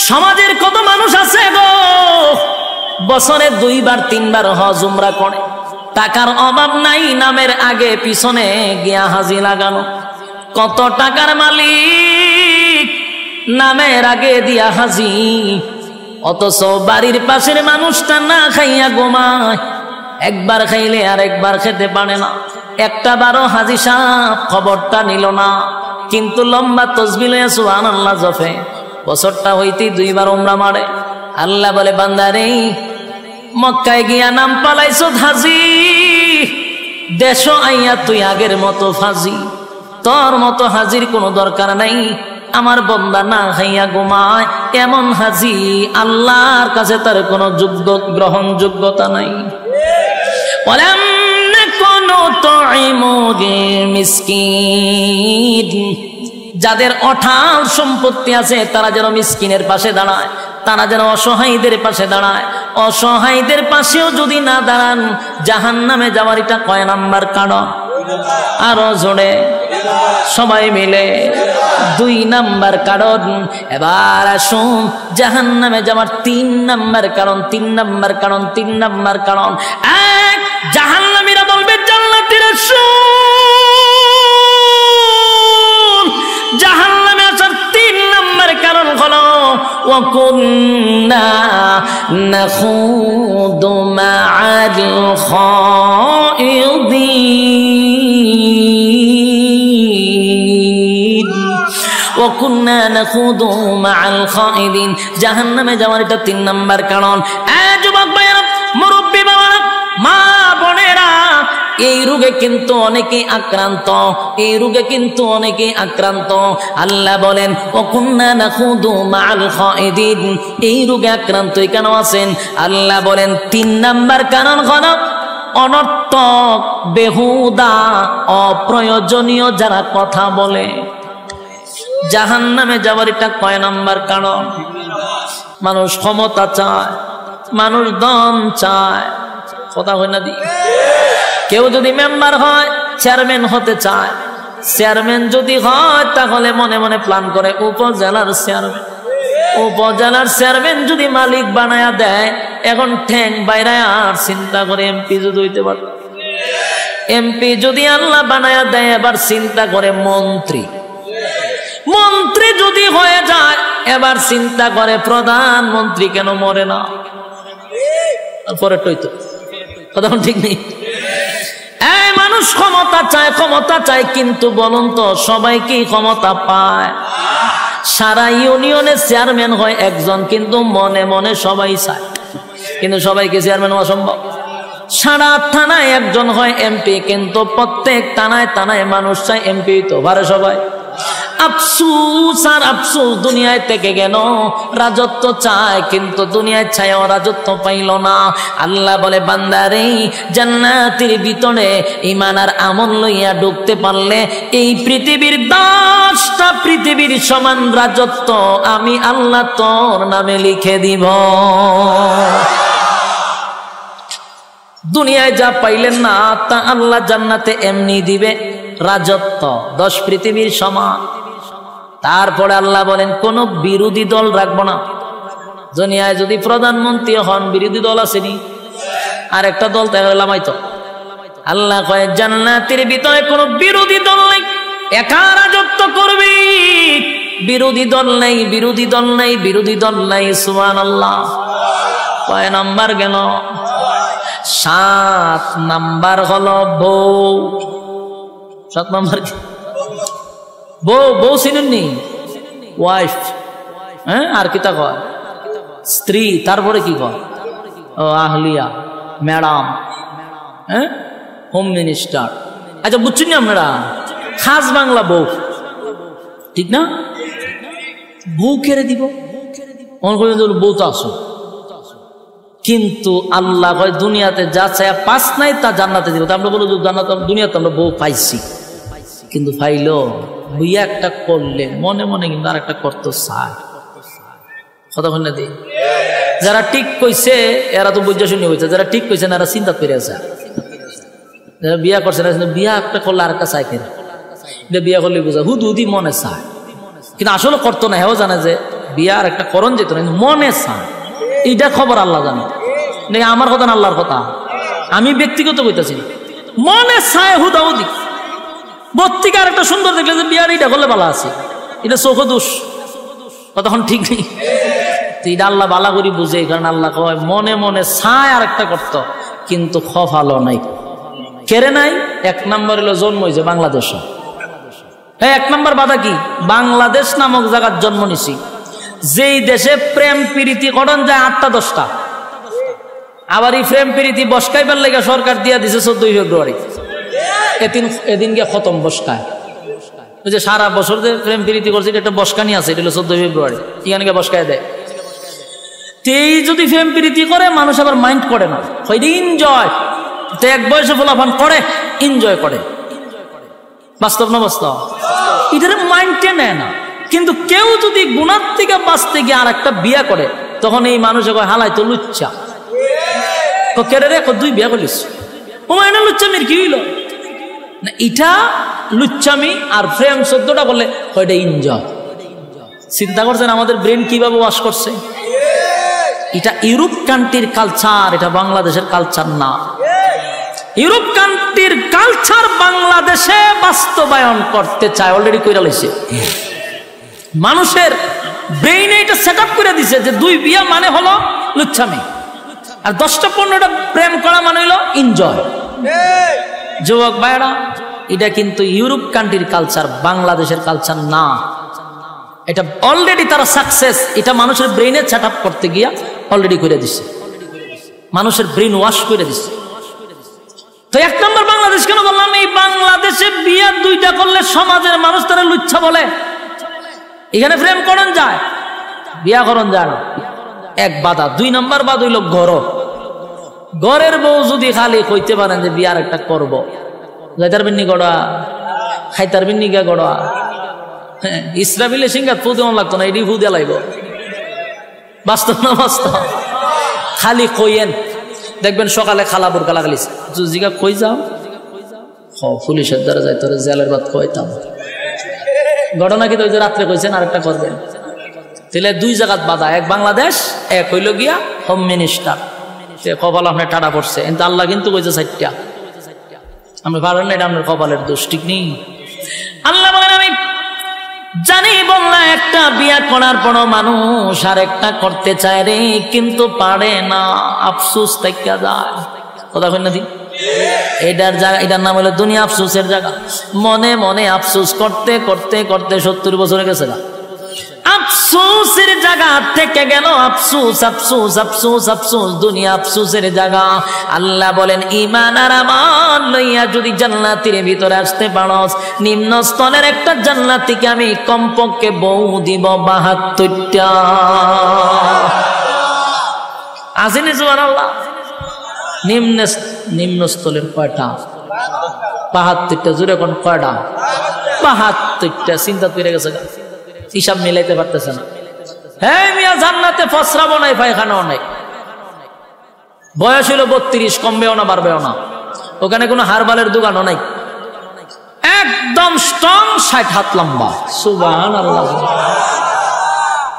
সমাজের কত মানুষ আছে গো বছরে 2 বার 3 বার হজ উমরা করে, টাকার অভাব নাই, নামের আগে পিছনে গিয়া হাজি লাগানো। কত টাকার মালিক, নামের আগে দিয়া হাজি, অথচ বাড়ির পাশের মানুষটা না খাইয়া ঘুমায়, একবার খাইলে আর একবার খেতে পারে না। একটা বারো হাজি সাহেব খবরটা নিল না, কিন্তু লম্বা তসবিহ লইয়া সুবহানাল্লাহ জপে, বছরটা হইতে 2 বার উমরা মারে। আল্লাহ বলে বান্দারে, মক্কায় গিয়া নাম পালাইছো হাজি, দেশ আইয়া তুই আগের মতো ফাজি, তোর মতো হাজির কোনো দরকার নাই। আমার বান্দা না খাইয়া ঘুমায়, এমন হাজি আল্লাহর কাছে তার কোনো গ্রহণযোগ্যতা নাই। ওয়ালাম নাকুনু তুইমুল মিসকিন, যাদের অঢাল সম্পত্তি আছে তারা যেন মিসকিনের পাশে দাঁড়ায়, তারা যেন অসহায়দের পাশে দাঁড়ায়। অসহায়দের পাশেও যদি না দাঁড়ান, জাহান্নামে যাওয়ার এটা কয় নাম্বার কারণ? আরো জোরে সবাই মিলে 2 নাম্বার কারণ। এবার আসুন জাহান্নামে যাওয়ার 3 নাম্বার কারণ। 3 নাম্বার কারণ, 3 নাম্বার কারণ। এক, জাহান্নামীরা বলবে জান্নাতীরা শুন, জাহান্নামে আসার 3 নাম্বার কারণ হলো ওয়া কুন্না নাখুদু মা'আল খাইদিন, ওয়া কুন্না নাখুদু মা'আল খাইদিন। জাহান্নামে যাওয়ার এটা 3 নাম্বার কারণ। যুবক ভাইরা, মুরব্বী বাবারা, মা বোনেরা, এই রোগে কিন্তু অনেকেই আক্রান্ত, এই রোগে কিন্তু অনেকেই আক্রান্ত। আল্লাহ বলেন ওয়া কুন্না নাখুদু মা'আল খাইদিন, এই রোগে আক্রান্ত কেন আছেন? আল্লাহ বলেন 3 নাম্বার কারণ হলো অনর্থক, বেহুদা, অপ্রয়োজনীয় যারা কথা বলে। জাহান্নামে যাওয়ার এটা কয় নাম্বার কারণ? মানুষ ক্ষমতা চায়, মানুষ ধন চায়, কথা হয় না দি? কেউ যদি মেম্বার হয়, চেয়ারম্যান হতে চায়, চেয়ারম্যান যদি হয় তাহলে মনে মনে প্ল্যান করে উপজেলার চেয়ারম্যান, উপজেলার চেয়ারম্যান যদি মালিক বানায়া দেয়, এখন ঠ্যাং বাইরে আর চিন্তা করে এমপি যদি হইতে পারে, এমপি যদি আল্লাহ বানায়া দেয় এবার চিন্তা করে মন্ত্রী, মন্ত্রী যদি হয়ে যায় এবার চিন্তা করে প্রধানমন্ত্রী কেন মরে না। পরে টইতো কথা ঠিক নেই। এই মানুষ ক্ষমতা চায়, ক্ষমতা চায়, কিন্তু বলুন তো সবাই কি ক্ষমতা পায়? সারা ইউনিয়নের চেয়ারম্যান হয় একজন, কিন্তু মনে মনে সবাই চায়, কিন্তু সবাইকে চেয়ারম্যান হওয়া সম্ভব? সারা থানায় একজন হয় এমপি, কিন্তু প্রত্যেক থানায় থানায় মানুষ চায় এমপি তো পারে সবাই। আফসুস আর আফসুস, দুনিয়ায় থেকে গেল, রাজত্ব চায় কিন্তু দুনিয়ায় চায় রাজত্ব পাইল না। আল্লাহ বলে বান্দারে, জান্নাতের ভিতরে ঈমান আর আমল লইয়া ঢুকতে পারলে এই পৃথিবীর 10টা পৃথিবীর সমান রাজত্ব আমি আল্লাহ তোর নামে লিখে দিব। দুনিয়ায় যা পাইলেন না তা আল্লাহ জান্নাতে এমনি দিবে, রাজত্ব 10 পৃথিবীর সমান। তারপরে আল্লাহ বলেন কোন বিরোধী দল রাখবো না। দুনিয়ায় যদি প্রধানমন্ত্রী হন, বিরোধী দল আসেনি, আর একটা দল তাহলে লামাইতো। আল্লাহ কয় জান্নাতের ভিতরে কোন বিরোধী দল নেই, একা রাজত্ব করবি, বিরোধী দল নেই, বিরোধী দল নেই, বিরোধী দল নেই। সুবহানাল্লাহ। কয় নাম্বার গেল? 7 নাম্বার হলো বউ। 7 নাম্বার কি? বউ। বউ চিনেননি? ওয়াইফ। হ্যাঁ, আর কি তা কয়? স্ত্রী। তারপরে কি কয়? ও আহলিয়া, ম্যাডাম, হ্যাঁ, হোম মিনিস্টার। আচ্ছা বুঝছেন না আপনারা? খাস বাংলা বউ, ঠিক না? বউ কেড়ে দিব, বউ তো আসো। কিন্তু আল্লাহ কয় দুনিয়াতে যা চায় 5 নাই তা জান্নাতে দিব। আমরা বলো জান্নাত, দুনিয়াতে আমরা বউ পাইছি, কিন্তু পাইলো বুইয়া একটা করলে মনে মনে কিন্তু আর একটা করতে চায়। কথা বল না দি? যারা ঠিক কইছে এরা তো বুঝা শুনি হয়েছে, যারা ঠিক কইছে না এরা চিন্তা করে আছে। যারা বিয়া করছে না, বিয়া একটা করলে আর একটা চায় কেন? বিয়া করলে বোঝা হুদি মনে চায়, কিন্তু আসলে করতো না। হেও জানে যে বিয়া আর একটা করণ যেত না, মনে চায়। এইটা খবর আল্লাহ জানে, আমার কথা না আল্লাহর কথা, আমি ব্যক্তিগত কইতাছি। মনে চায় হুদাহুদি বত্তিকে আর একটা সুন্দর দেখলে যে বিয়ার এইটা করলে ভালো আছে, এটা চোখ দোষ, কতক্ষণ ঠিক নেই। এটা আল্লাহ বালা করি বুঝে, কারণ আল্লাহ কয় মনে মনে চায় আর একটা করতো, কিন্তু খফালো নাই, কেড়ে নাই। এক নম্বর হলো জন্ম হয়েছে বাংলাদেশে। এক নম্বর বাধা কি? বাংলাদেশ নামক জায়গার জন্ম নিছি, যেই দেশে প্রেম প্রীতি করণ যায় 8টা 10টা। আবার এই প্রেম প্রীতি বসকাইবার লেগে সরকার দিয়া দিছে 14 ফেব্রুয়ারি, এদিনকে খতম বসকায়। ওই যে সারা বছর যে প্রেম প্রীতি করছে একটা বসকানি আছে, এটা হলো 14 ফেব্রুয়ারি, এখানে বসকায় দেয়। তেই যদি প্রেম প্রীতি করে মানুষ আবার মাইন্ড করে না, হয়তো এনজয়। তো এক বয়সে ফলাফান করে, এনজয় করে, বাস্তব না বাস্তব? এটার মাইন্ডে নেয় না। কিন্তু কেউ যদি গুণার থেকে বাঁচতে গিয়ে আর একটা বিয়া করে, তখন এই মানুষে কয় হালাই তো লুচ্চা। কেড়ে রে 2 বিয়া করিস, ও মাইনা লুচ্চামির কি হইল না? এটা লুচ্চামি। আর প্রেম 14টা করলে ওইটা এনজয়। চিন্তা করছেন আমাদের ব্রেন কিভাবে ওয়াশ করছে? এটা ইউরোপ কান্ট্রির কালচার, এটা বাংলাদেশের কালচার না। ইউরোপ কান্ট্রির কালচার বাংলাদেশে বাস্তবায়ন করতে চায়, অলরেডি কইরা লইছে। মানুষের ব্রেইনে এটা সেট আপ করে দিছে যে 2 বিয়া মানে হলো লুচ্ছামি, আর 10টা 15টা প্রেম করা মানে হলো এনজয়। যুবক ভাইরা, এটা কিন্তু ইউরোপ কান্ট্রির কালচার, বাংলাদেশের কালচার না। এটা অলরেডি তারা সাকসেস, এটা মানুষের ব্রেইনে সেট আপ করতে গিয়া অলরেডি করে দিছে, মানুষের ব্রেইন ওয়াশ করে দিছে। তো 1 নম্বর বাংলাদেশ কেন বললাম? এই বাংলাদেশে বিয়া 2টা করলে সমাজের মানুষ তারা লুচ্ছা বলে। এখানে প্রেম করণ যায়, বিয়া করণ যায় না, এক বাধা। 2 নম্বর বাধা হইল ঘরের বউ যদি খালি কইতে পারেন যে বিয়ার একটা করবো, যাইতার বিন্নি গড়া, খাইতার বিন্নি গা গড়া, হ্যাঁ, ইসরাফিলে সিঙ্গাত ফু দেওয়া লাগতো না, এটি ফু দেওয়া লাগবো। বাস্তব না বাস্তব? খালি কইয়েন, দেখবেন সকালে খালা বোরকা লাগালিস, জিগা কই যাও, পুলিশের দ্বারা যাই তোর জেলের বাদ কইতাম। ঘটনা কি? তো রাত্রে কইছেন আরেকটা করবেন। তাহলে 2 জায়গাত বাধা, এক বাংলাদেশ, এক হইল গিয়া হোম মিনিস্টার। কপাল আপনার টাটা পড়ছে, কিন্তু আল্লাহ কিন্তু কইছে 4টা। আমি পারেন না, এটা আপনার কপালের দোষ, ঠিক নেই। আল্লাহ বলেন আমি জানি বললা একটা বিয়া করার পর মানুষ আর একটা করতে চায় রে, কিন্তু পারে না, আফসোস থেকে যায়। কথা কই না দি? এটার জায়গা, এটার নাম হলো দুনিয়া আফসোসের জায়গা। মনে মনে আফসোস করতে করতে করতে 70 বছরে গেছে না, আফসোসের জায়গা থেকে গেল আফসোস আফসোস আফসোস আফসোস, দুনিয়া আফসোসের জায়গা। আল্লাহ বলেন ঈমান আর আমল লইয়া যদি জান্নাতের ভিতরে আসতে পারস, নিম্ন স্তরের একটা জান্নাতীকে আমি কমপক্ষে বউ দিব 72টা। আসেনি সুবহানাল্লাহ? নিম্ন স্তরের কয়টা? 72টা। জোরে কোন কয়টা? 72টা। চিন্তা করে গেছে, হিসাব মিলাইতে পারতেছে না। হ্যাঁ মিয়া, জান্নাতে ফসরাবো নাই, পায়খানাও নাই। বয়স হলো 32, কমবেও না বাড়বেও না। ওখানে কোনো হারবালের দোকানও নাই, একদম স্ট্রং, 60 হাত লম্বা। সুবহানাল্লাহ।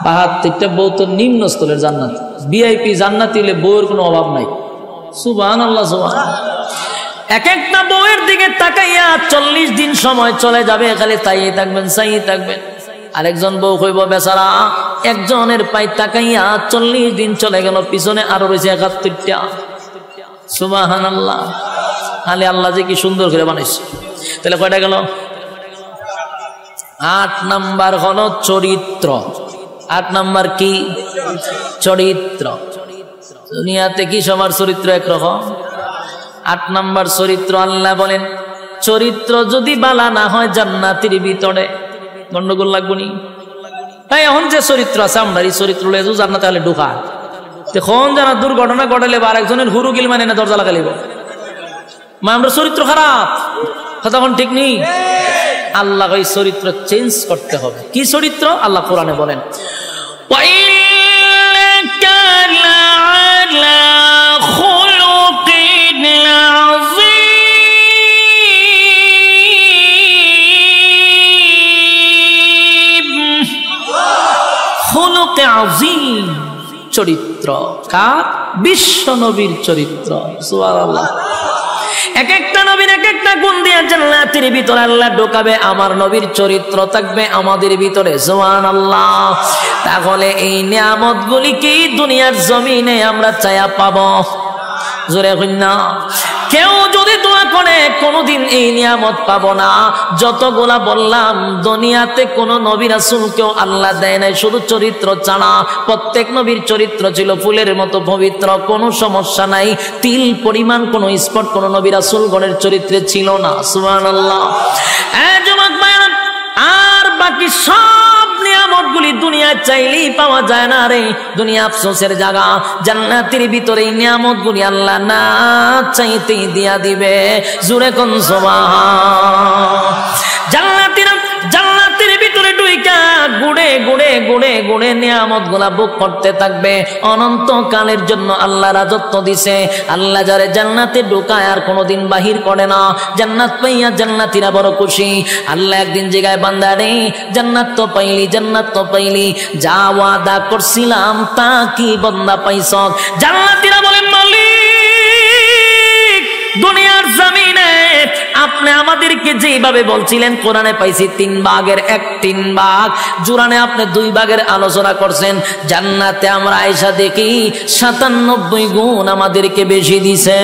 72টা বউ তো নিম্ন স্তরের জান্নাত, ভিআইপি জান্নাতি হলে বউয়ের কোনো অভাব নাই। সুবহানাল্লাহ সুবহানাল্লাহ। এক একটা বউয়ের দিকে তাকাইয়া 40 দিন সময় চলে যাবে, খালি তাইয়ে থাকবেন, চাইয়ে থাকবেন। আরেকজন বউ কইব বেচারা, একজনের পাই তাকাইয়া 40 দিন চলে গেল, পিছনে আরো রয়েছে 71টা। সুবহানাল্লাহ। খালি আল্লাহ যে কি সুন্দর করে বানাইছে। তাহলে কয়টা গেল? 8 নাম্বার হলো চরিত্র। 8 নাম্বার কি? চরিত্র। দুনিয়াতে কি সবার চরিত্র একরকম? 8 নাম্বার চরিত্র। আল্লাহ বলেন চরিত্র যদি বালা না হয় জান্নাতের ভিতরে গন্ডগোল লাগবো নি? এখন যে চরিত্র আছে আমরা, এই চরিত্র জান্নাতে হলে ঢুকা, তখন যারা দুর্ঘটনা ঘটালে বা আরেকজনের হুরু গিল মানে না দরজা লাগালিব, আমরা চরিত্র খারাপ, তখন ঠিক নেই। আল্লাহ এই চরিত্র চেঞ্জ করতে হবে। কি চরিত্র? আল্লাহ কোরআনে বলেন খুলুকে আযীম, চরিত্র কার? বিশ্ব নবীর চরিত্র। সুবহানাল্লাহ। এক একটা নবীর এক একটা গুণ দিয়ে জান্নাতের ভিতরে আল্লাহ ঢোকাবে, আমার নবীর চরিত্র থাকবে আমাদের ভিতরে। সুবহানাল্লাহ। তাহলে এই নিয়ামতগুলি কি দুনিয়ার জমিনে আমরা চায়া পাবো? জোরে কইন না। কেউ যদি দোয়া করে কোনদিন এই নিয়ামত পাবো না। যতগুলা বললাম দুনিয়াতে কোন নবী রাসূলকেও আল্লাহ দেয় নাই শুধু চরিত্র ছাড়া। প্রত্যেক নবীর চরিত্র ছিল ফুলের মতো পবিত্র, কোনো সমস্যা নাই। তিল পরিমাণ কোনো স্পট কোন নবী রাসূলগণের চরিত্রে ছিল না। সুবহানাল্লাহ। যুবক ভাইরা, আর বাকি সব নিয়ামতগুলি দুনিয়ায় চাইলেই পাওয়া যায় না রে। দুনিয়া আফসোসের জায়গা। জান্নাতের ভিতরে এই নিয়ামতগুলি আল্লাহ না চাইতেই দিয়া দিবে। জোরে কোন সুবহান। জান্নাতের ভিতরে ঢুইকা গুড়ে গুড়ে গুড়ে গুড়ে নিয়ামতগুলা ভোগ করতে থাকবে অনন্তকালের জন্য। আল্লাহ রাজত্ব দিছে। আল্লাহ যারে জান্নাতে ঢুকায় আর কোনোদিন বাহির করে না। জান্নাত পাইয়া জান্নাতীরা বড় খুশি। আল্লাহ একদিন জায়গায় বান্দা রে জান্নাত তো পাইলি, জান্নাত তো পাইলি, যা ওয়াদা করছিলাম তা কি বান্দা পাইছ? জান্নাতীরা বলেন মালিক, দুনিয়ার জমিনে আপনি আমাদেরকে যেভাবে বলছিলেন কোরআনে পাইছি 3 ভাগের 1/3 ভাগ, জুরানে আপনি 2 ভাগের আলোচনা করছেন। জান্নাতে আমরা আয়েশা দেখি 97 গুণ আমাদেরকে বেশি দিছে।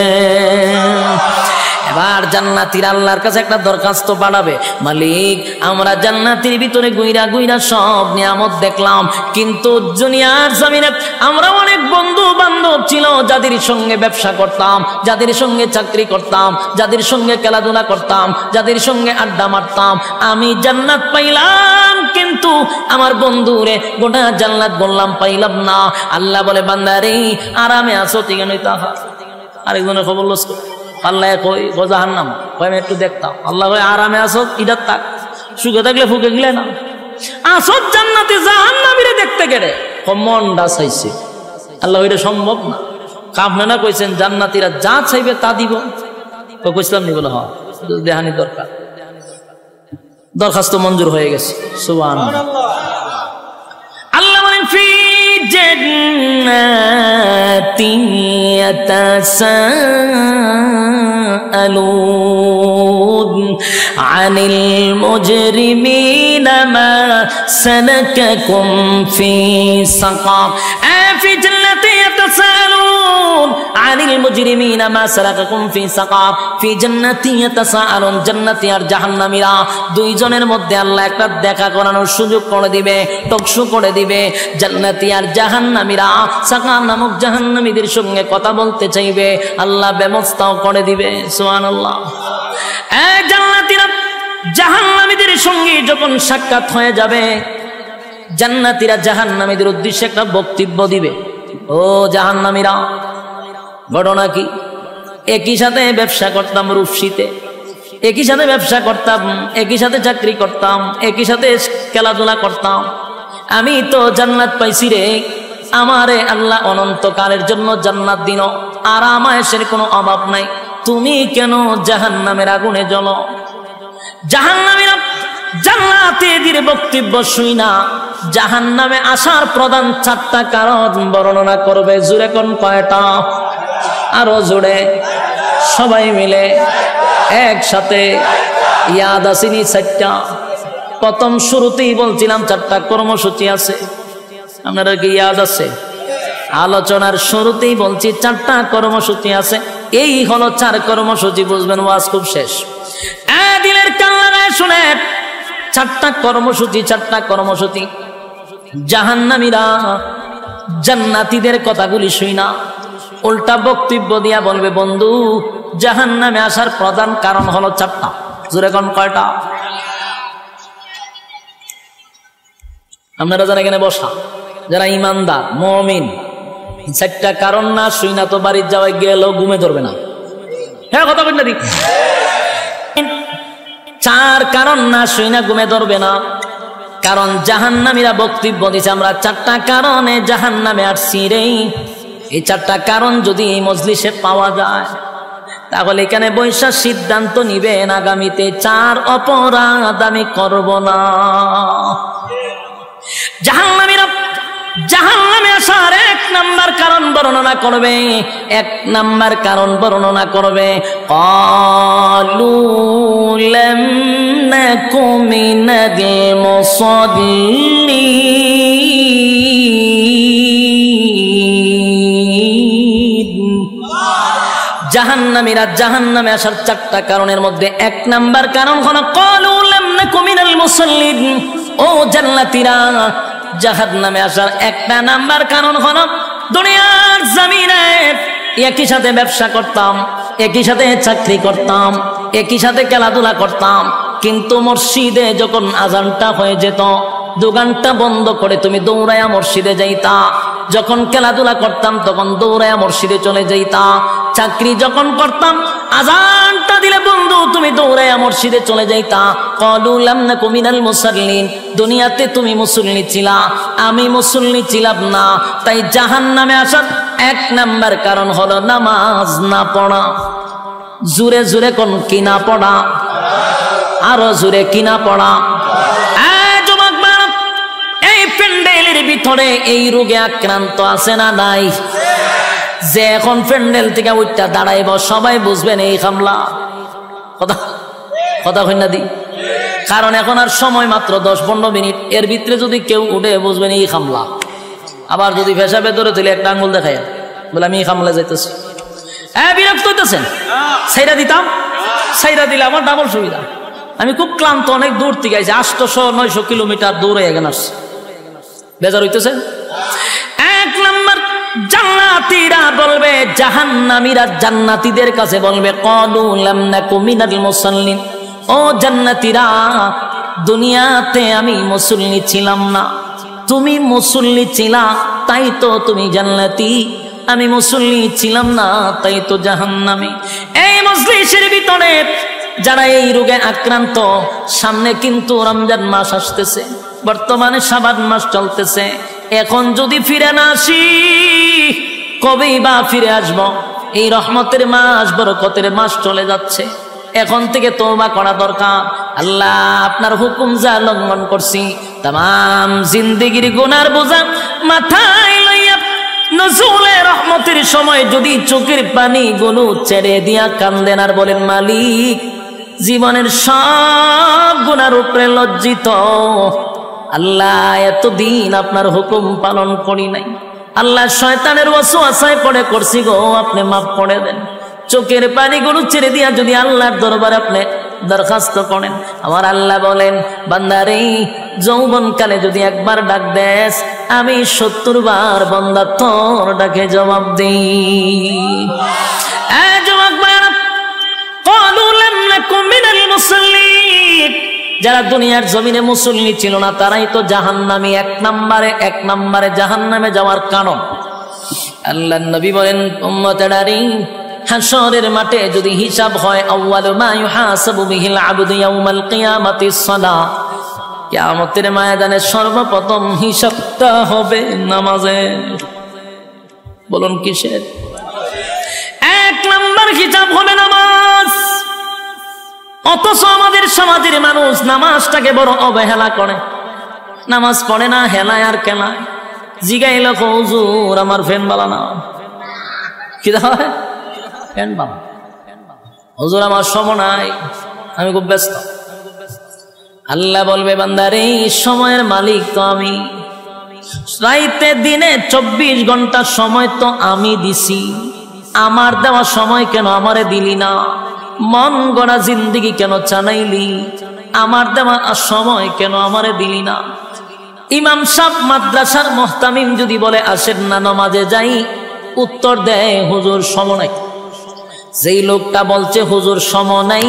এবার জান্নাতীরা আল্লাহর কাছে একটা দরখাস্ত পাঠাবে, মালিক আমরা জান্নাতের ভিতরে গুইরা গুইরা সব নিয়ামত দেখলাম, কিন্তু দুনিয়ার জমিনে আমরা অনেক বন্ধু বান্ধব ছিল যাদের সঙ্গে ব্যবসা করতাম, যাদের সঙ্গে চাকরি করতাম, যাদের সঙ্গে খেলাধুলা করতাম, যাদের সঙ্গে আড্ডা মারতাম। আমি জান্নাত পাইলাম কিন্তু আমার বন্ধুরে গোটা জান্নাত বললাম পাইলাম না। আল্লাহ বলে বান্দারে আরামে আছো ঠিক নই তাহা। আরেকজনের খবর লস আল্লাহ কই জাহান্নাম কই আমি একটু দেখতাম। আল্লাহ কই আরামে আছো ইদার থাক, সুখে থাকলে ফুকে গেলে না। আসো জান্নাতে জাহান্নামীরে দেখতে গেলে মনটা চাইছে। আল্লাহ এটা সম্ভব না। আপনারা কইছেন জান্নাতীরা যা চাইবে তা দিব। তো কইছিলাম নি বলে হ্যাঁ দেহানি দরকার। দরখাস্ত মঞ্জুর হয়ে গেছে। সুবহানাল্লাহ। আল্লাহ বলেন ফি জান্নাতিন ইয়াতাসাআলুন আনিল মুজরিমিনা মা সালাকাকুম ফি সাকার। ফি জান্নাতিন ইয়াতাসাআলুন আনিল মুজরিমিনা মা সালাকাকুম ফি সাকার। ফি জান্নাতিন ইয়াতাসাআলুন, জান্নাতি আর জাহান্নামীরা দুইজনের মধ্যে আল্লাহ একটা দেখা করানোর সুযোগ করে দিবে, টকশো করে দিবে। জান্নাতি আর জাহান্নামীরা সাকার নামক জাহান্নামীদের সঙ্গে কথা বলতে চাইবে, আল্লাহ ব্যবস্থাও করে দিবে। সুবহানাল্লাহ। জান্নাতীরা জাহান্নামীদের সঙ্গে যখন সাক্ষাৎ হয়ে যাবে, জান্নাতীরা জাহান্নামীদের উদ্দেশ্যে একটা বক্তব্য দিবে। ও জাহান্নামীরা, ঘটনা কি? একই সাথে ব্যবসা করতাম রূপসীতে, একই সাথে ব্যবসা করতাম, একই সাথে চাকরি করতাম, একই সাথে খেলাধুলা করতাম। আমি তো জান্নাত পাইছি রে, আমারে আল্লাহ অনন্তকালের জন্য জান্নাত দিন, আরাম আয়েশের কোনো অভাব নাই। তুমি কেন জাহান্নামের আগুনে জ্বলো? জাহান্নামীরা জান্নাতীদের বক্তব্য শুই না জাহান্নামে আসার প্রধান 4টা কারণ বর্ণনা করবে। জুড়ে কোন কয়টা? আরো জোরে সবাই মিলে একসাথে ইয়াদ আসেনি 4টা। প্রথম শুরুতেই বলছিলাম 4টা কর্মসূচি আছে, আপনারা কি ইয়াদ আছে? আলোচনার শুরুতেই বলছি 4টা কর্মসূচি আছে। এই হলো 4 কর্মসূচি, বুঝবেন ওয়াজ খুব শেষ। দিলের কান লাগায় শুনেন, 4টা কর্মসূচি, 4টা কর্মসূচি। জাহান্নামীরা জান্নাতীদের কথাগুলি শুই না, উল্টা বক্তব্য দিয়া বলবে বন্ধু জাহান্নামে আসার প্রধান কারণ হলো 4টা। জোরে কোন কয়টা? আপনারা যারা এখানে বসা, যারা ইমানদার মুমিন, 4টা কারণ না শুই না তো বাড়ির যাওয়ায় গেলেও ঘুমে ধরবে না। হ্যাঁ কথা বলেন না দি? 4 কারণ না শুই না ঘুমে ধরবে না। কারণ জাহান্নামীরা বক্তব্য দিছে আমরা 4টা কারণে জাহান্নামে আসছি রে। এই 4টা কারণ যদি এই মজলিসে পাওয়া যায় তাহলে এখানে বৈশা সিদ্ধান্ত নিবেন আগামীতে 4 অপরাধ আমি করব না। জাহান্নামীরা জাহান্নামে আসার এক নাম্বার কারণ বর্ণনা করবে, এক নাম্বার কারণ বর্ণনা করবে। ক্বালু লাম নাকু মিনাল মুসাল্লিন। জাহান্নামীরা জাহান্নামে আসার চারটা কারণের মধ্যে এক নাম্বার কারণ হলো ক্বালু লাম নাকু মিনাল মুসাল্লিন। ও জান্নাতীরা, জাহান্নামে আসার একটা নাম্বার কারণ হলো দুনিয়ার জমিনে একই সাথে ব্যবসা করতাম, একই সাথে চাকরি করতাম, একই সাথে খেলাধুলা করতাম, কিন্তু মসজিদে যখন আজানটা হয়ে যেত দোকানটা বন্ধ করে তুমি দৌড়ায়া মসজিদে যাইতা। যখন খেলাধুলা করতাম তখন দৌড়ায়া মসজিদে চলে যাইতা। চাকরি যখন করতাম আজানটা দিলে বন্ধু তুমি দৌড়ায়া মসজিদে চলে যাইতা। ক্বালু লাম নাকু মিনাল মুসাল্লিন। দুনিয়াতে তুমি মুসল্লি ছিলা, আমি মুসল্লি ছিলাম না, তাই জাহান্নামে আসার এক নাম্বার কারণ হলো নামাজ না পড়া। জোরে জোরে কোন কি না পড়া, আরো জোরে কি না পড়া। এই প্যান্ডেলের ভিতরে এই রোগে আক্রান্ত আছে না নাই? যে এখন প্যান্ডেল থেকে উঠটা দাঁড়াইব সবাই বুঝবেন এই হামলা। কথা কথা হই না দি? কারণ এখন আর সময় মাত্র 10-15 মিনিট, এর ভিতরে যদি কেউ উঠে বুঝবেন এই হামলা। আবার যদি পেশাবে ধরে তুলে একটা আঙ্গুল দেখায় বলে আমি এই হামলা যাইতেছি, বিরক্ত হইতেছেন? সাইরা দিতাম, সাইরা দিলে আমার ডাবল সুবিধা। আমি খুব ক্লান্ত, অনেক দূর থেকে আইছি, 800-900 কিলোমিটার দূরে এগেন আসছি, বেজার হইতেছে। এক নাম্বার জান্নাতীরা বলবে, জাহান্নামীরা জান্নাতীদের কাছে বলবে ক্বালু লাম নাকু মিনাল মুসাল্লিন। ও জান্নাতীরা, দুনিয়াতে আমি মুসল্লি ছিলাম না, তুমি মুসল্লি ছিলা তাই তো তুমি জান্নাতি, আমি মুসল্লি ছিলাম না তাই তো জাহান্নামী। এই মজলিসের ভিতরে যারা এই রোগে আক্রান্ত, সামনে কিন্তু রমজান মাস আসতেছে, বর্তমানে শাবান মাস চলতেছে। এখন যদি ফিরে না আসি কবেই বা ফিরে আসব? এই রহমতের মাস, বরকতের মাস চলে যাচ্ছে। এখন থেকে তওবা করা দরকার। আল্লাহ আপনার হুকুম যা লঙ্ঘন করছি, তাম জিন্দেগির গুনার বোঝা মাথায় লইয়া নজুলে রহমতের সময় যদি চোখের পানি গুলো ছেড়ে দিয়া কান্দেন আর বলেন মালিক জীবনের সব গুনার উপরে লজ্জিত, আল্লাহ এতদিন আপনার হুকুম পালন করি নাই, আল্লাহ শয়তানের ওয়াসওয়াসায় পড়ে করছি গো, আপনি মাফ করে দেন। চোখের পানিগুলো ছেড়ে দিয়া যদি আল্লাহর দরবারে আপনি দরখাস্ত করেন, আমার আল্লাহ বলেন বান্দারে যৌবন কালে যদি একবার ডাক দেস আমি 70 বার বান্দা তোর ডাকে জবাব দিই। যারা দুনিয়ার জমিনে মুসল্লি ছিল না তারাই তো জাহান্নামী। এক নম্বরে জাহান্নামে যাওয়ার কারণ। আল্লাহর নবী বলেন উম্মতেরানি, হাশরের মাঠে যদি হিসাব হয়, আউয়ালু মা ইউহাসাবু বিহিল আবদু ইয়াউমাল কিয়ামাতিস সালাহ, কিয়ামতের ময়দানে সর্বপ্রথম হিসাবটা হবে নামাজের। বলুন কিসের? 1 নম্বর হিসাব হবে নামাজ। অথচ আমাদের সমাজের মানুষ নামাজটাকে বড় অবহেলা করে, নামাজ পড়ে না, হেলায় আর কেলায়। জিগাইল হুজুর আমার ফ্যান বালা না, কি হয় ফ্যান বালা, হুজুর আমার সময় নাই, আমি খুব ব্যস্ত। আল্লাহ বলবে বান্দারে সময়ের মালিক তো আমি, রাইতে দিনে 24 ঘন্টা সময় তো আমি দিছি, আমার দেওয়া সময় কেন আমারে দিলি না? মন গড়া জিন্দেগি কেন চালাইলি? আমার দেওয়া সময় কেন আমারে দিলি না? ইমাম সাহেব মাদ্রাসার মুহতামিম যদি বলে আসেন না নামাজে যাই, উত্তর দেয় হুজুর সময় নাই। যেই লোকটা বলছে হুজুর সময় নাই,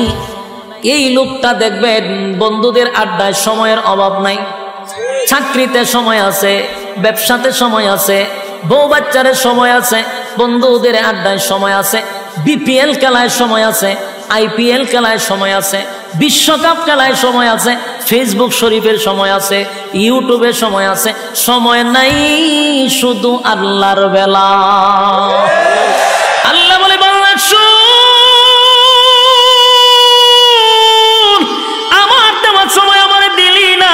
এই লোকটা দেখবেন বন্ধুদের আড্ডায় সময়ের অভাব নাই, চাকরিতে সময় আছে, ব্যবসাতে সময় আছে, বউ বাচ্চারে সময় আছে, বন্ধুদের আড্ডায় সময় আছে, বিপিএল খেলায় সময় আছে, আইপিএল খেলায় সময় আছে, বিশ্বকাপ খেলায় সময় আছে, ফেসবুক শরীফের সময় আছে, ইউটিউবের সময় আছে। সময় নাই শুধু আল্লাহর বেলা। আল্লাহ বলে বাংলা শুন, আমার দেওয়ার সময় আমার দিলি না,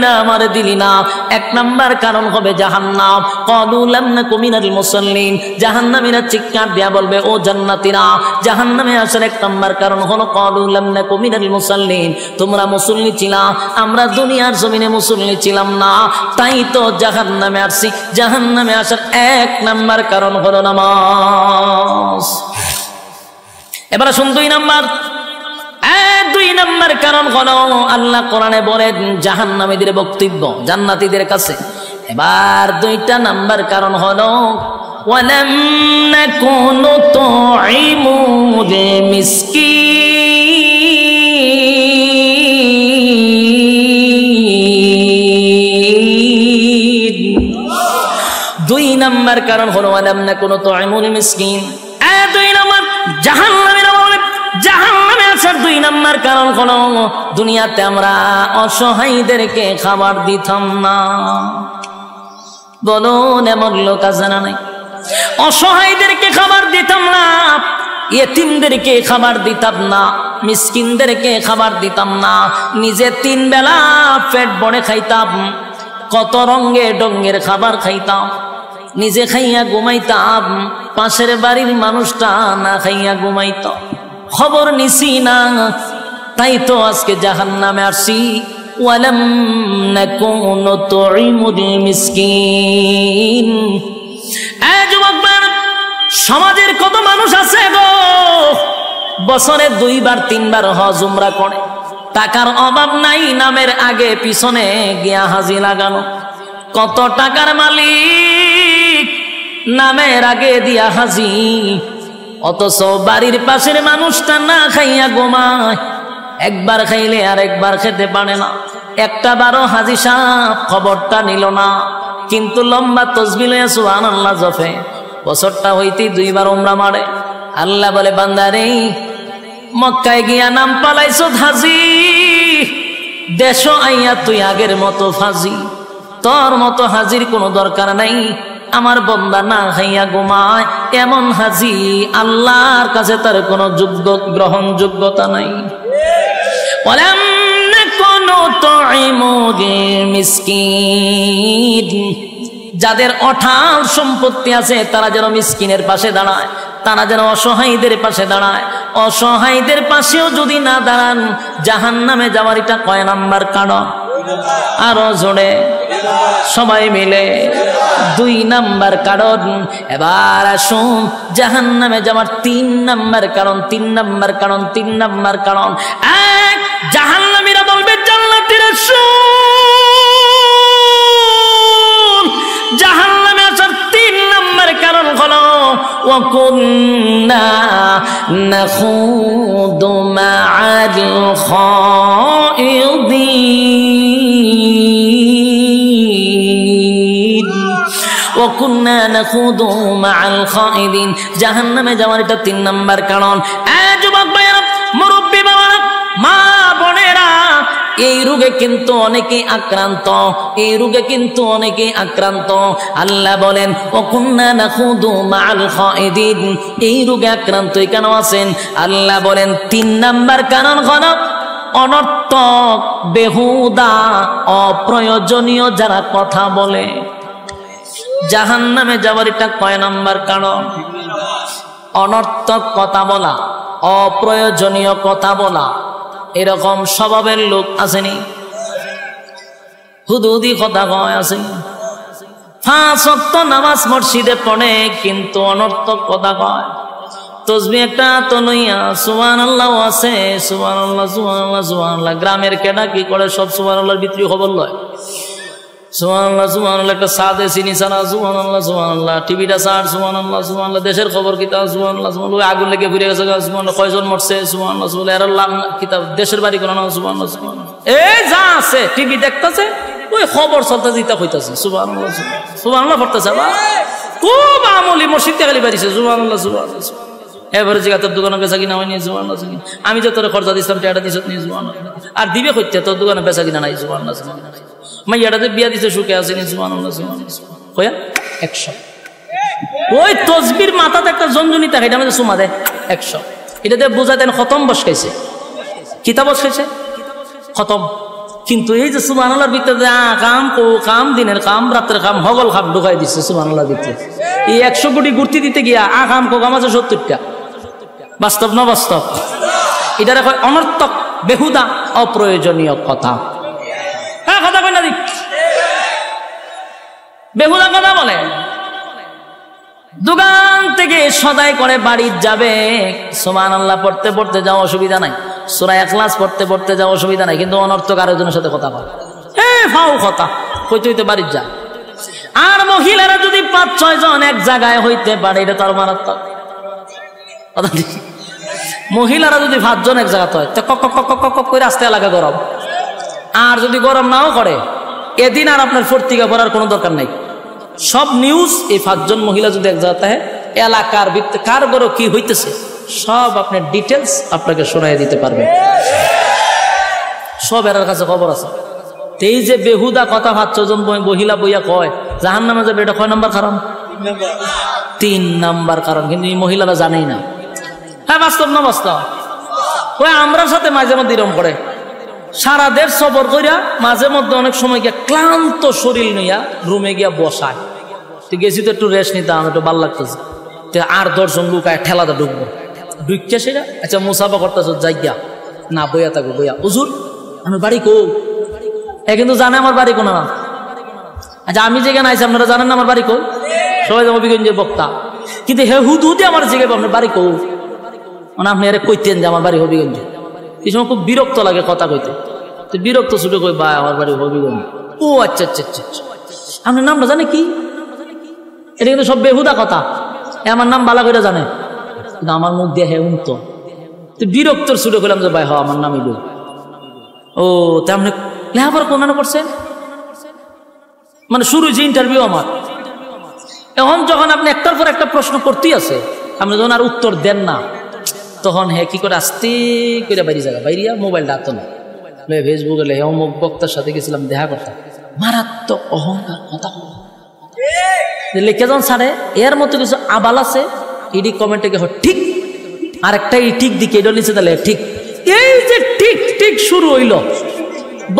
না আমারে দিলি না, 1 নাম্বার কারণ হবে জাহান্নাম। ক্বালু লাম নাকু মিনাল মুসাল্লিন, জাহান্নামীরা চিৎকার দিয়া বলবে ও জান্নাতীরা জাহান্নামে আসার 1 নাম্বার কারণ হলো ক্বালু লাম নাকু মিনাল মুসাল্লিন, তোমরা মুসল্লি ছিলা, আমরা দুনিয়ার জমিনে মুসল্লি ছিলাম না, তাই তো জাহান্নামে আসছি। জাহান্নামে আসার 1 নাম্বার কারণ হলো নামাজ। এবার আসুন 2 নাম্বার। 2 নাম্বার কারণ হলো আল্লাহ কোরআনে বলেন জাহান্নামীদের বক্তব্য জান্নাতীদের কাছে। এবার 2টা নাম্বার কারণ হলো ওয়ালাম নাকুনু তুইমুল মিসকিন। 2 নাম্বার কারণ হলো ওয়ালাম নাকুনু তুইমুল মিসকিন। 2 নাম্বার জাহান্নামীরা বলে জাহান্নামে আসার 2 নাম্বার কারণ হলো দুনিয়াতে আমরা অসহায়দেরকে খাবার দিতাম না। বলুন এমন লোক আছে না নাই? অসহায়দেরকে খাবার দিতাম না, ইয়েতিমদেরকে খাবার দিতাম না, মিসকিনদেরকে খাবার দিতাম না, নিজে 3 বেলা পেট ভরে খাইতাম, কত রঙে ডঙ্গের খাবার খাইতাম, নিজে খাইয়া ঘুমাইতাম, পাশের বাড়ির মানুষটা না খাইয়া ঘুমাইত, খবর নিছি না, তাই তো আজকে জাহান্নামে আসছি। ওয়ালাম নাকুনু তুইমুল মিসকিন। যুবক সমাজের কত মানুষ আছে গো বছরে 2 বার 3 বার হজ উমরা করে, টাকার অভাব নাই, নামের আগে পিছনে গিয়া হাজি লাগানো, কত টাকার মালিক নামের আগে দিয়া হাজি, অথচ বাড়ির পাশের মানুষটা না খাইয়া ঘুমায়, একবার খাইলে আর একবার খেতে পারে না, একটা বারো হাজি সাহেব খবরটা নিল না, কিন্তু লম্বা তসবিহ লইয়া সুবহানাল্লাহ জপে, বছরটা হইতে 2 বার উমরা মারে। আল্লাহ বলে বান্দারে মক্কায় গিয়া নাম পালাইছ হাজি, দেশ আইয়া তুই আগের মতো ফাজি, তোর মতো হাজির কোনো দরকার নাই, আমার বান্দা না খাইয়া ঘুমায়, এমন হাজি আল্লাহর কাছে তার কোনো গ্রহণযোগ্যতা নাই। ওয়ালাম নাকুনু তুইমুল মিসকিন। যাদের অঢাল সম্পত্তি আছে তারা যেন মিসকিনের পাশে দাঁড়ায়, তারা যেন অসহায়দের পাশে দাঁড়ায়। অসহায়দের পাশেও যদি না দাঁড়ান জাহান্নামে যাওয়ার এটা কয় নাম্বার কারণ? আরো জোরে সবাই মিলে 2 নাম্বার কারণ। এবার আসুন জাহান্নামে যাওয়ার 3 নাম্বার কারণ। 3 নাম্বার কারণ, 3 নাম্বার কারণ। 1, জাহান্নামীরা বলবে জান্নাতীরা শুন, জাহান্নামে আসার 3 নাম্বার কারণ হলো ওয়া কুন্না নাখুদু মা'আল খাইদিন, ওয়া কুন্না নাখুদু মা'আল খাইদিন। জাহান্নামে যাওয়ার এটা 3 নাম্বার কারণ। যুবক ভাইরা, মুরব্বী বাবারা, মা বোনেরা, এই রোগে কিন্তু অনেকেই আক্রান্ত, এই রোগে কিন্তু অনেকেই আক্রান্ত। আল্লাহ বলেন ওয়া কুন্না নাখুদু মা'আল খাইদিন, এই রোগে আক্রান্ত কেন আছেন? আল্লাহ বলেন 3 নাম্বার কারণ হলো অনর্থক, বেহুদা, অপ্রয়োজনীয় যারা কথা বলে। জাহান্নামে যাওয়ার এটা কয় নাম্বার কারণ? অনর্থক কথা বলা, অপ্রয়োজনীয় কথা বলা। এরকম স্বভাবের লোক আসেনি? হুদুদি কথা কয় আসেনি? 5 ওয়াক্ত নামাজ মসজিদে পড়ে কিন্তু অনর্থক কথা কয়। তসবিহ একটা তো লইয়া সুবহানাল্লাহ আছে, সুবহানাল্লাহ সুবহানাল্লাহ সুবহানাল্লাহ। গ্রামের কেডা কি করে সব সুবহানাল্লাহর ভিতরে খবর লয়। সুবহানাল্লাহ সুবহানাল্লাহ, একটা সাদে চিনি ছাড়া সুবহানাল্লাহ সুবহানাল্লাহ, টিভিটা ছাড় সুবহানাল্লাহ সুবহানাল্লাহ, দেশের খবর কিতাব সুবহানাল্লাহ সুবহানাল্লাহ, আগুন লেগে ঘুরে গেছে সুবহানাল্লাহ, কয়জন মরছে সুবহানাল্লাহ সুবহানাল্লাহ, এর লাম কিতাব দেশের বাড়ি কোন সুবহানাল্লাহ সুবহানাল্লাহ। এই যা আছে টিভি দেখতেছে, ওই খবর চলতে যেটা হইতাছে সুবহানাল্লাহ সুবহানাল্লাহ পড়তেছে। বা খুব আমলি মসজিদে খালি বাড়িছে সুবহানাল্লাহ সুবহানাল্লাহ। এবারে জায়গা তোর দোকানে বেচা কিনা হয়নি সুবহানাল্লাহ। আমি যে তোর খরচা দিচ্ছিলাম টাকা দিছত নি সুবহানাল্লাহ, আর দিবে কইতে তোর দোকানে বেচা কিনা নাই সুবহানাল্লাহ সুবহানাল্লাহ। মাইয়াটাতে বিয়া দিছে সুখে আসেনি সুবহানাল্লাহ সুবহানাল্লাহ কইয়া 100। ওই তসবির মাথাতে একটা জঞ্জনি থাকে, এটা আমাদের সুমা দেয় 100। এটাতে বোঝা দেন খতম বস খাইছে, কিতাব বস খাইছে খতম। কিন্তু এই যে সুবহানাল্লাহর ভিতরে কাম কো কাম দিনের কাম রাতের কাম হগল খাম ঢুকাই দিচ্ছে সুবহানাল্লাহর ভিতরে। এই 100 কোটি ঘুরতে দিতে গিয়া কাম কো কাম আছে 70টা। বাস্তব না বাস্তব? এটারে কয় অনর্থক, বেহুদা, অপ্রয়োজনীয় কথা। হ্যাঁ, কথা কই না দি, বেহুদা কথা বলে। দোকান থেকে সদাই করে বাড়ি যাবে, সুবহানাল্লাহ পড়তে পড়তে যাও, অসুবিধা নাই। সূরা ইখলাস পড়তে পড়তে যাও, অসুবিধা নাই। কিন্তু অনর্থক আরেকজনের সাথে কথা বলে, ফাও কথা কইতে হইতে বাড়ি যা। আর মহিলারা যদি 5-6 জন এক জায়গায় হইতে পারে, এটা তার মারাত্মক। মহিলারা যদি 5 জন এক জায়গাতে হয়, তো কক কক কক কক করে আসতে এলাকা গরম। আর যদি গরম নাও করে, এদিন আর আপনার পত্রিকা পড়ার কোনো দরকার নাই। সব নিউজ এই 5 জন মহিলা যদি এক জায়গাতে হয়, এলাকার ভিত্তিতে কার গরো কি হইতেছে সব আপনার ডিটেলস আপনাকে শোনাই দিতে পারবে। সব এর কাছে খবর আছে। এই যে বেহুদা কথা 5 জন মহিলা বইয়া কয় জাহান্নামে যাবে, এটা কয় নাম্বার কারণ? 3 নাম্বার কারণ। কিন্তু এই মহিলারা জানেই না। হ্যাঁ, বাস্তব না বাস্তব? ওই আমরার সাথে মাঝে মধ্যে এরকম করে, সারা দেশ সফর করিয়া মাঝে মধ্যে অনেক সময় গিয়া ক্লান্ত শরীর নিয়া রুমে গিয়া বসায়। গেছি তো একটু রেস্ট নিতাম, একটু ভাল লাগতেছে। 8-10 জন লোক ঠেলাতে ঢুকবো, ঢুকছে সেটা আচ্ছা মুসাফা করতেছ, যাইয়া না বইয়া থাকবো, বইয়া হুজুর আমার বাড়ি কো? কিন্তু জানে আমার বাড়ি কোন না। আচ্ছা আমি যেখানে আইছি আপনারা জানেন না আমার বাড়ি কো? সবাই হবিগঞ্জের বক্তা, কিন্তু হে হুদে আমার জিজ্ঞাসা আপনার বাড়ি কো? মানে আপনি আরে কইতেন যে আমার বাড়ি হবিগঞ্জে। এই সময় খুব বিরক্ত লাগে কথা কইতে, তো বিরক্ত ছুটে কই ভাই আমার বাড়ি হবিগঞ্জ। ও আচ্ছা আচ্ছা আচ্ছা, আপনার নামটা জানে কি? এটা কিন্তু সব বেহুদা কথা। আমার নাম বালা করে জানে, কিন্তু আমার মুখ দিয়ে হে উনতো। তো বিরক্তর ছুটে কইলাম যে ভাই হ আমার নাম ইদু। ও তেমনি লেখাপড়া কোন করছেন? মানে শুরু যে ইন্টারভিউ আমার। এখন যখন আপনি একটার পর একটা প্রশ্ন করতেই আছে, আপনি যখন আর উত্তর দেন না, তখন হে কি করে আস্তে করে বাইরে জায়গা বাইরিয়া মোবাইলটা হাত না ফেসবুকে লে অমুক বক্তার সাথে গেছিলাম দেখা করতাম, মারাত্মক অহংকার কথা লিখে যান সারে। এর মতো কিছু আবাল আছে, ইডি কমেন্টে ঠিক, আর একটা ঠিক দিকে এটা নিচে তাহলে ঠিক। এই যে ঠিক ঠিক শুরু হইল,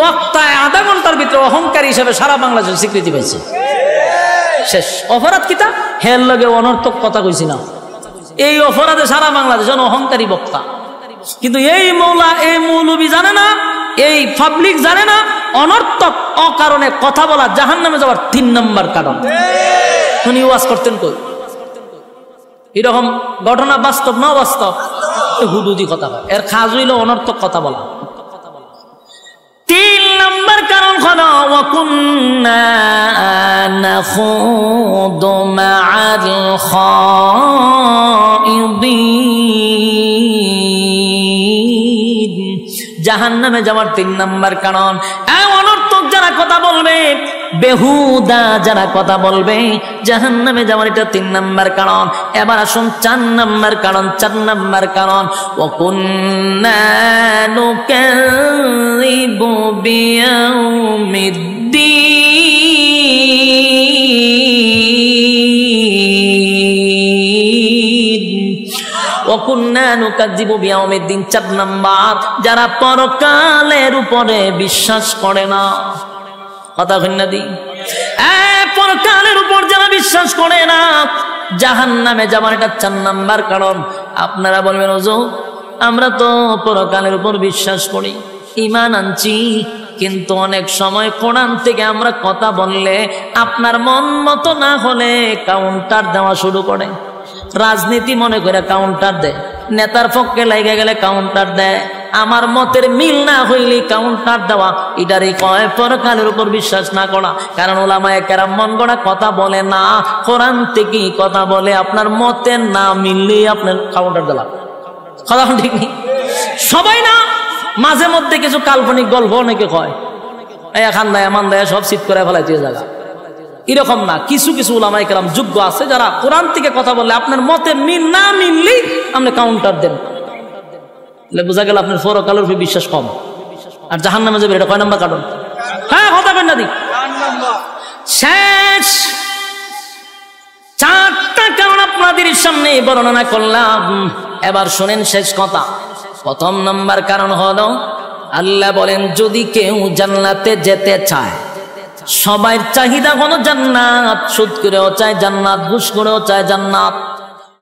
বক্তায় আধা ঘন্টার ভিতরে অহংকারী হিসাবে সারা বাংলাদেশ স্বীকৃতি পাইছে। শেষ। অপরাধ কিতা? হের লগে অনর্থক কথা কইছি না, এই অপরাধে সারা বাংলাদেশ অহংকারী বক্তা। কিন্তু এই মৌলা, এই মৌলবি জানে না, এই পাবলিক জানে না, অনর্থক অকারণে কথা বলা জাহান্নামে যাওয়ার 3 নাম্বার কারণ। উনি ওয়াজ করতেন কই? এরকম ঘটনা বাস্তব না বাস্তব? হুদুদি কথা বলে, এর খাজ হইল অনর্থক কথা বলা। 3 নাম্বার কারণ হলো ওয়াকুন্না নাখুদু মা'আল খাইদিন। জাহান্নামে যাওয়ার 3 নাম্বার কারণ অনর্থক যারা কথা বলবে, বেহুদা যারা কথা বলবে, জাহান্নামে যাওয়ার এটা 3 নাম্বার কারণ। এবার আসুন 4 নাম্বার কারণ। 4 নাম্বার কারণ ওয়াকুন্না নুকাযযিবু বিয়াউমিদ্দিন। ওয়াকুন্না নুকাযযিবু বিয়াউমিদ্দিন। 4 নাম্বার, যারা পরকালের উপরে বিশ্বাস করে না। কথা কইনা দি, পরকালের উপর যারা বিশ্বাস করে না, জাহান্নামে যাবার এটা 4 নাম্বার কারণ। আপনারা বলবেন হুজুর আমরা তো পরকালের উপর বিশ্বাস করি, ঈমান আনছি, কিন্তু অনেক সময় কোরআন থেকে আমরা কথা বললে আপনার মন মতো না হলে কাউন্টার দেওয়া শুরু করে। রাজনীতি মনে করে কাউন্টার দেয়, নেতার পক্ষে লেগে গেলে কাউন্টার দেয়, আমার মতের মিল না হইলে কাউন্টার দেওয়া। এটারই কয় পরকালের উপর বিশ্বাস না করা। কারণ উলামায়ে কেরাম মন গড়া কথা বলে না, কোরআন থেকেই কথা বলে। আপনার মতের না মিললে আপনার কাউন্টার দিলাম। কথা ঠিক নেই? সবাই না, মাঝে মধ্যে কিছু কাল্পনিক গল্প অনেকে কয়, এখান দেয় এমন দেয়, সব সিট করে ফেলাইতে জায়গা। এরকম না, কিছু কিছু উলামায়ে কেরাম যোগ্য আছে যারা কোরআন থেকে কথা বললে আপনার মতের মিল না মিললেই আপনি কাউন্টার দেন। বোঝা গেল আপনার পরকালের উপর বিশ্বাস কম, আর জাহান্নামে যাবে। এটা কয় নাম্বার কারণ? হ্যাঁ, কথা কই না দি। শেষ 4টা কারণ আপনাদের সামনে বর্ণনা করলাম। এবার শুনেন শেষ কথা। 1 নাম্বার কারণ হলো আল্লাহ বলেন যদি কেউ জান্নাতে যেতে চায়, সবার চাহিদা হলো জান্নাত, সুদ করেও চায় জান্নাত, ঘুষ করেও চায় জান্নাত,